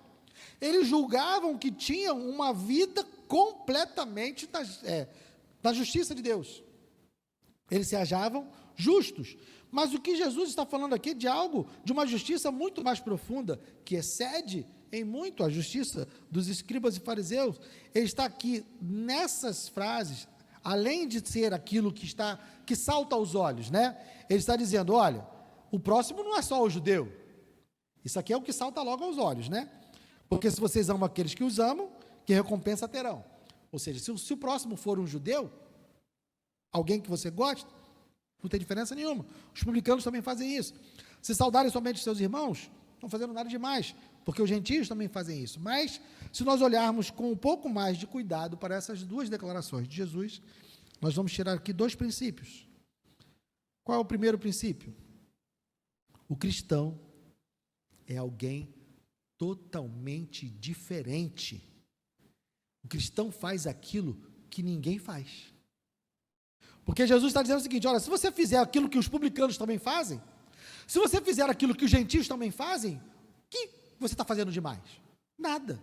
Eles julgavam que tinham uma vida completamente da justiça de Deus. Eles se achavam justos. Mas o que Jesus está falando aqui é de algo, de uma justiça muito mais profunda, que excede em muito a justiça dos escribas e fariseus. Ele está aqui, nessas frases, além de ser aquilo que salta aos olhos, né? Ele está dizendo, olha, o próximo não é só o judeu. Isso aqui é o que salta logo aos olhos, né? Porque se vocês amam aqueles que os amam, que recompensa terão. Ou seja, se o próximo for um judeu, alguém que você gosta, não tem diferença nenhuma. Os publicanos também fazem isso. Se saudarem somente seus irmãos, não estão fazendo nada demais, porque os gentios também fazem isso. Mas, se nós olharmos com um pouco mais de cuidado para essas duas declarações de Jesus, nós vamos tirar aqui dois princípios. Qual é o primeiro princípio? O cristão é alguém totalmente diferente. O cristão faz aquilo que ninguém faz. Porque Jesus está dizendo o seguinte, olha, se você fizer aquilo que os publicanos também fazem, se você fizer aquilo que os gentios também fazem, o que você está fazendo demais? Nada.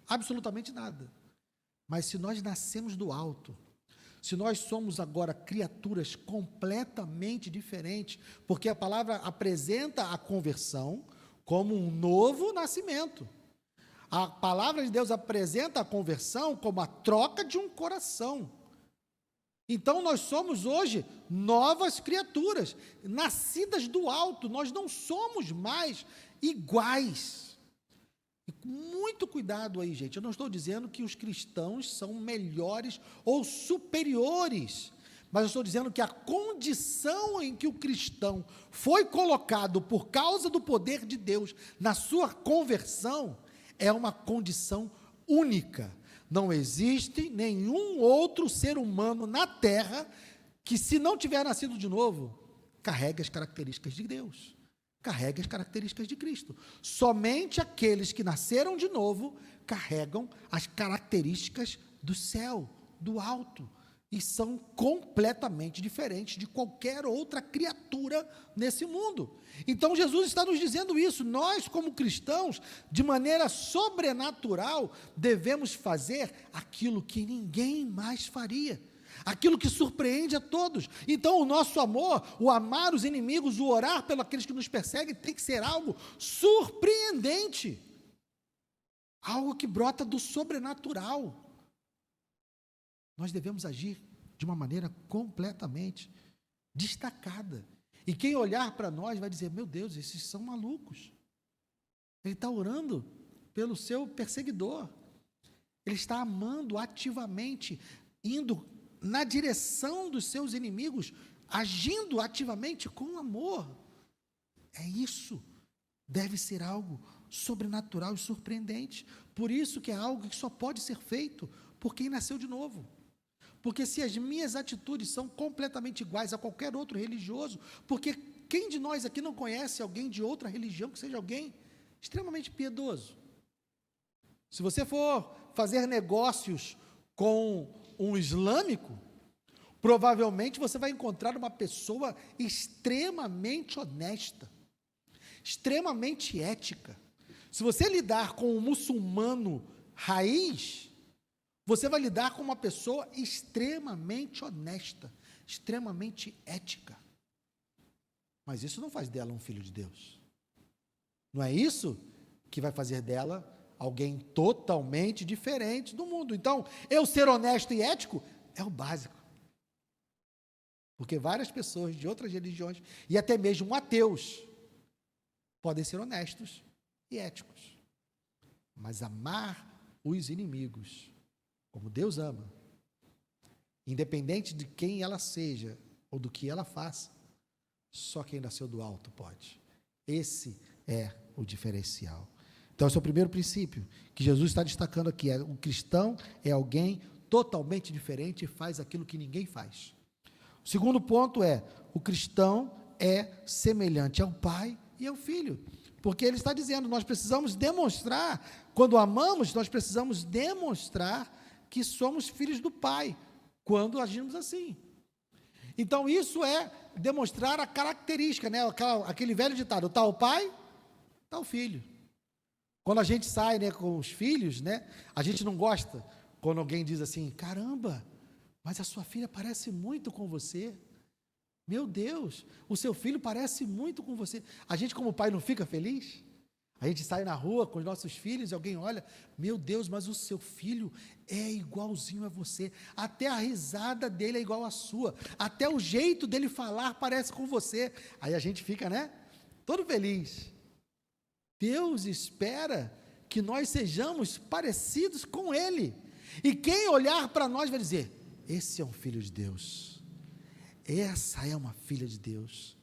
Absolutamente nada. Mas se nós nascemos do alto, se nós somos agora criaturas completamente diferentes, porque a palavra apresenta a conversão como um novo nascimento. A palavra de Deus apresenta a conversão como a troca de um coração. Então, nós somos hoje novas criaturas, nascidas do alto, nós não somos mais iguais. E muito cuidado aí, gente, eu não estou dizendo que os cristãos são melhores ou superiores, mas eu estou dizendo que a condição em que o cristão foi colocado por causa do poder de Deus na sua conversão é uma condição única. Não existe nenhum outro ser humano na terra que, se não tiver nascido de novo, carregue as características de Deus, carregue as características de Cristo. Somente aqueles que nasceram de novo carregam as características do céu, do alto, e são completamente diferentes de qualquer outra criatura nesse mundo. Então Jesus está nos dizendo isso, nós como cristãos, de maneira sobrenatural, devemos fazer aquilo que ninguém mais faria, aquilo que surpreende a todos. Então o nosso amor, o amar os inimigos, o orar pelos aqueles que nos perseguem, tem que ser algo surpreendente, algo que brota do sobrenatural. Nós devemos agir de uma maneira completamente destacada. E quem olhar para nós vai dizer, meu Deus, esses são malucos. Ele está orando pelo seu perseguidor. Ele está amando ativamente, indo na direção dos seus inimigos, agindo ativamente com amor. É isso. Deve ser algo sobrenatural e surpreendente. Por isso que é algo que só pode ser feito por quem nasceu de novo. Porque se as minhas atitudes são completamente iguais a qualquer outro religioso, porque quem de nós aqui não conhece alguém de outra religião que seja alguém extremamente piedoso? Se você for fazer negócios com um islâmico, provavelmente você vai encontrar uma pessoa extremamente honesta, extremamente ética. Se você lidar com um muçulmano raiz, você vai lidar com uma pessoa extremamente honesta, extremamente ética. Mas isso não faz dela um filho de Deus. Não é isso que vai fazer dela alguém totalmente diferente do mundo. Então, eu ser honesto e ético é o básico. Porque várias pessoas de outras religiões, e até mesmo ateus, podem ser honestos e éticos. Mas amar os inimigos, como Deus ama, independente de quem ela seja ou do que ela faça, só quem nasceu do alto pode. Esse é o diferencial. Então, esse é o primeiro princípio que Jesus está destacando aqui. O cristão é alguém totalmente diferente e faz aquilo que ninguém faz. O segundo ponto é, o cristão é semelhante ao pai e ao filho. Porque ele está dizendo, nós precisamos demonstrar, quando amamos, nós precisamos demonstrar que somos filhos do Pai, quando agimos assim. Então, isso é demonstrar a característica, né? Aquele velho ditado: está o pai, está o filho. Quando a gente sai, né, com os filhos, né, a gente não gosta quando alguém diz assim: caramba, mas a sua filha parece muito com você. Meu Deus, o seu filho parece muito com você. A gente, como pai, não fica feliz? A gente sai na rua com os nossos filhos e alguém olha: meu Deus, mas o seu filho é igualzinho a você. Até a risada dele é igual à sua. Até o jeito dele falar parece com você. Aí a gente fica, né, todo feliz. Deus espera que nós sejamos parecidos com Ele. E quem olhar para nós vai dizer: esse é um filho de Deus. Essa é uma filha de Deus.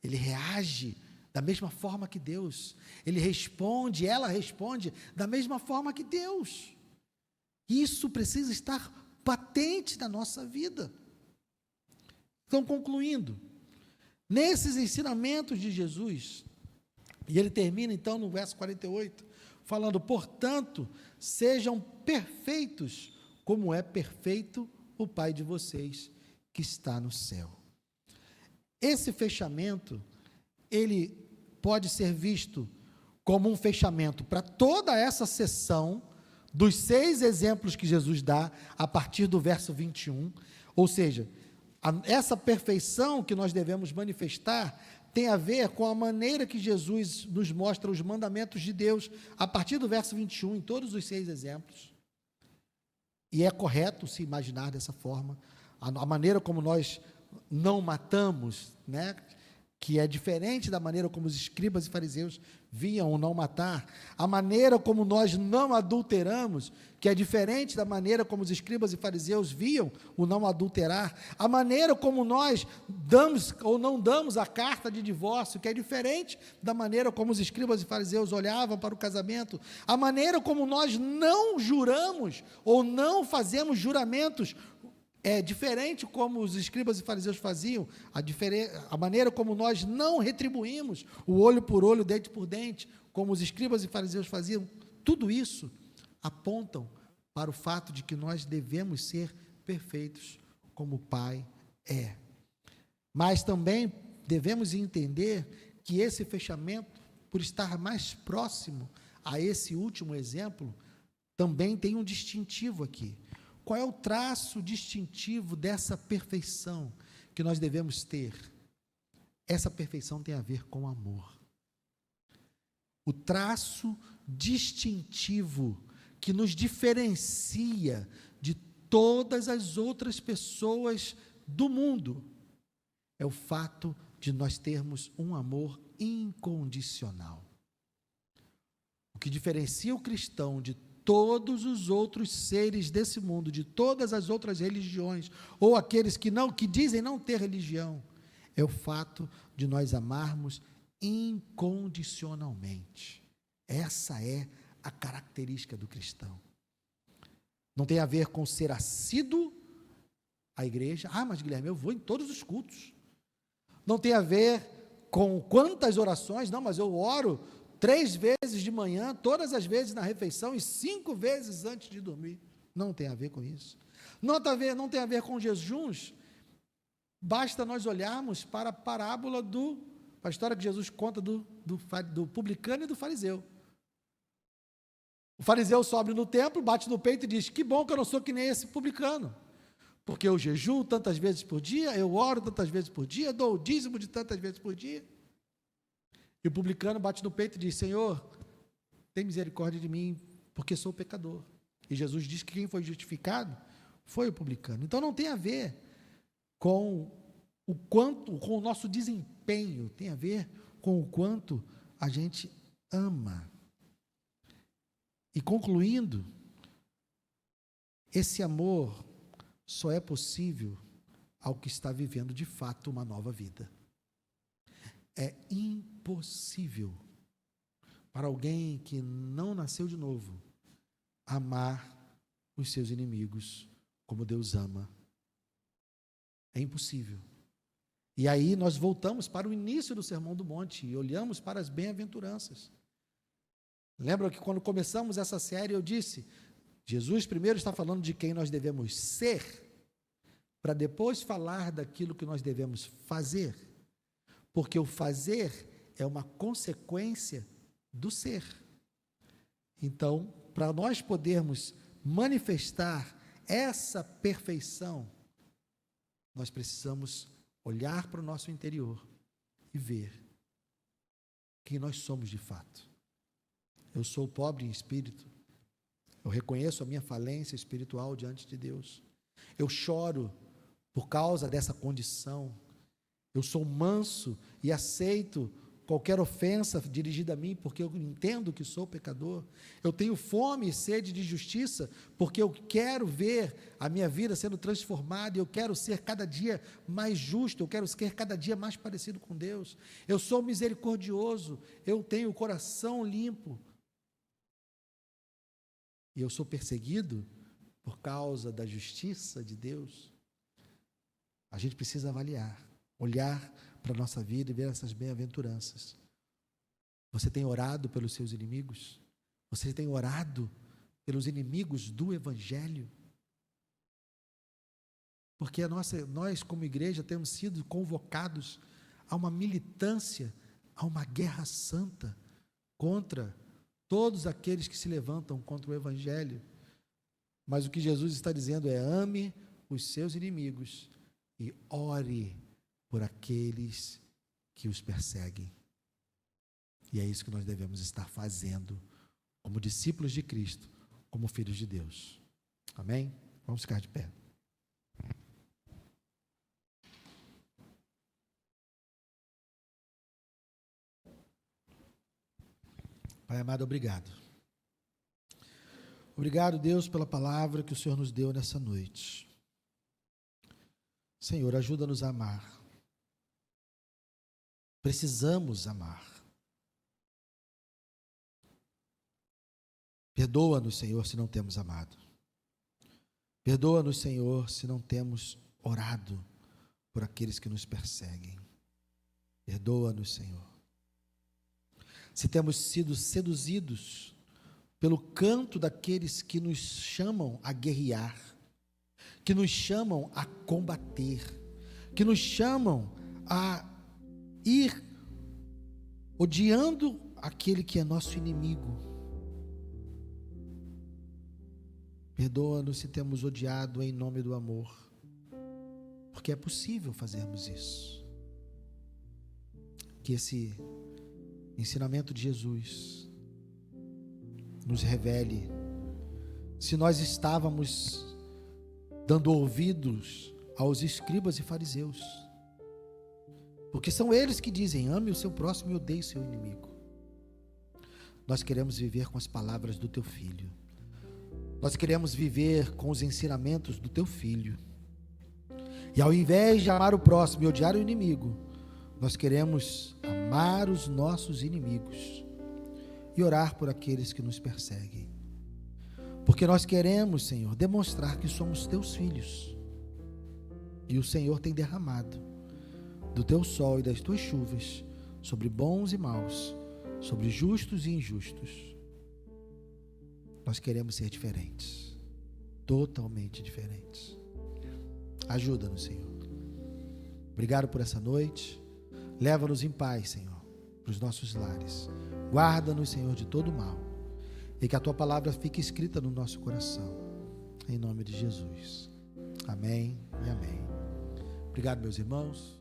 Ele reage da mesma forma que Deus. Ele responde, ela responde da mesma forma que Deus. Isso precisa estar patente na nossa vida. Então, concluindo, nesses ensinamentos de Jesus, e ele termina então no verso 48, falando: portanto, sejam perfeitos, como é perfeito o Pai de vocês que está no céu. Esse fechamento, ele pode ser visto como um fechamento para toda essa sessão dos 6 exemplos que Jesus dá a partir do verso 21, ou seja, essa perfeição que nós devemos manifestar tem a ver com a maneira que Jesus nos mostra os mandamentos de Deus a partir do verso 21, em todos os 6 exemplos. E é correto se imaginar dessa forma. A maneira como nós não matamos, né, que é diferente da maneira como os escribas e fariseus viam o não matar, a maneira como nós não adulteramos, que é diferente da maneira como os escribas e fariseus viam o não adulterar, a maneira como nós damos ou não damos a carta de divórcio, que é diferente da maneira como os escribas e fariseus olhavam para o casamento, a maneira como nós não juramos ou não fazemos juramentos, é diferente como os escribas e fariseus faziam, a maneira como nós não retribuímos o olho por olho, dente por dente, como os escribas e fariseus faziam. Tudo isso apontam para o fato de que nós devemos ser perfeitos como o Pai é. Mas também devemos entender que esse fechamento, por estar mais próximo a esse último exemplo, também tem um distintivo aqui. Qual é o traço distintivo dessa perfeição que nós devemos ter? Essa perfeição tem a ver com amor. O traço distintivo que nos diferencia de todas as outras pessoas do mundo é o fato de nós termos um amor incondicional. O que diferencia o cristão de todos os outros seres desse mundo, de todas as outras religiões, ou aqueles que dizem não ter religião, é o fato de nós amarmos incondicionalmente. Essa é a característica do cristão. Não tem a ver com ser assíduo à igreja. Mas Guilherme, eu vou em todos os cultos. Não tem a ver com quantas orações, não, mas eu oro 3 vezes de manhã, todas as vezes na refeição e 5 vezes antes de dormir. Não tem a ver com isso. Não tem a ver com jejuns. Basta nós olharmos para a parábola a história que Jesus conta do publicano e do fariseu. O fariseu sobe no templo, bate no peito e diz: que bom que eu não sou que nem esse publicano, porque eu jejuo tantas vezes por dia, eu oro tantas vezes por dia, dou o dízimo de tantas vezes por dia. E o publicano bate no peito e diz: Senhor, tem misericórdia de mim, porque sou pecador. E Jesus diz que quem foi justificado foi o publicano. Então não tem a ver com com o nosso desempenho, tem a ver com o quanto a gente ama. E concluindo, esse amor só é possível ao que está vivendo de fato uma nova vida. É impossível para alguém que não nasceu de novo amar os seus inimigos como Deus ama. É impossível. E aí nós voltamos para o início do Sermão do Monte e olhamos para as bem-aventuranças. Lembra que quando começamos essa série eu disse, Jesus primeiro está falando de quem nós devemos ser, para depois falar daquilo que nós devemos fazer, porque o fazer é uma consequência do ser. Então, para nós podermos manifestar essa perfeição, nós precisamos olhar para o nosso interior e ver quem nós somos de fato. Eu sou pobre em espírito, eu reconheço a minha falência espiritual diante de Deus, eu choro por causa dessa condição, eu sou manso e aceito qualquer ofensa dirigida a mim, porque eu entendo que sou pecador. Eu tenho fome e sede de justiça, porque eu quero ver a minha vida sendo transformada, e eu quero ser cada dia mais justo, eu quero ser cada dia mais parecido com Deus. Eu sou misericordioso, eu tenho o coração limpo. E eu sou perseguido por causa da justiça de Deus. A gente precisa avaliar, olhar para a nossa vida e ver essas bem-aventuranças. Você tem orado pelos seus inimigos? Você tem orado pelos inimigos do Evangelho? Porque nós, como igreja, temos sido convocados a uma militância, a uma guerra santa contra todos aqueles que se levantam contra o Evangelho. Mas o que Jesus está dizendo é: ame os seus inimigos e ore por aqueles que os perseguem. E é isso que nós devemos estar fazendo como discípulos de Cristo, como filhos de Deus. Amém? Vamos ficar de pé. Pai amado, obrigado. Obrigado, Deus, pela palavra que o Senhor nos deu nessa noite. Senhor, ajuda-nos a amar. Precisamos amar. Perdoa-nos, Senhor, se não temos amado. Perdoa-nos, Senhor, se não temos orado por aqueles que nos perseguem. Perdoa-nos, Senhor. Se temos sido seduzidos pelo canto daqueles que nos chamam a guerrear, que nos chamam a combater, que nos chamam a ir odiando aquele que é nosso inimigo. Perdoa-nos se temos odiado em nome do amor, porque é possível fazermos isso. Que esse ensinamento de Jesus nos revele se nós estávamos dando ouvidos aos escribas e fariseus, porque são eles que dizem: ame o seu próximo e odeie o seu inimigo. Nós queremos viver com as palavras do teu Filho, nós queremos viver com os ensinamentos do teu Filho, e ao invés de amar o próximo e odiar o inimigo, nós queremos amar os nossos inimigos e orar por aqueles que nos perseguem, porque nós queremos, Senhor, demonstrar que somos teus filhos, e o Senhor tem derramado do teu sol e das tuas chuvas sobre bons e maus, sobre justos e injustos. Nós queremos ser diferentes, totalmente diferentes. Ajuda-nos, Senhor. Obrigado por essa noite. Leva-nos em paz, Senhor, para os nossos lares. Guarda-nos, Senhor, de todo mal, e que a tua palavra fique escrita no nosso coração, em nome de Jesus. Amém e amém. Obrigado, meus irmãos.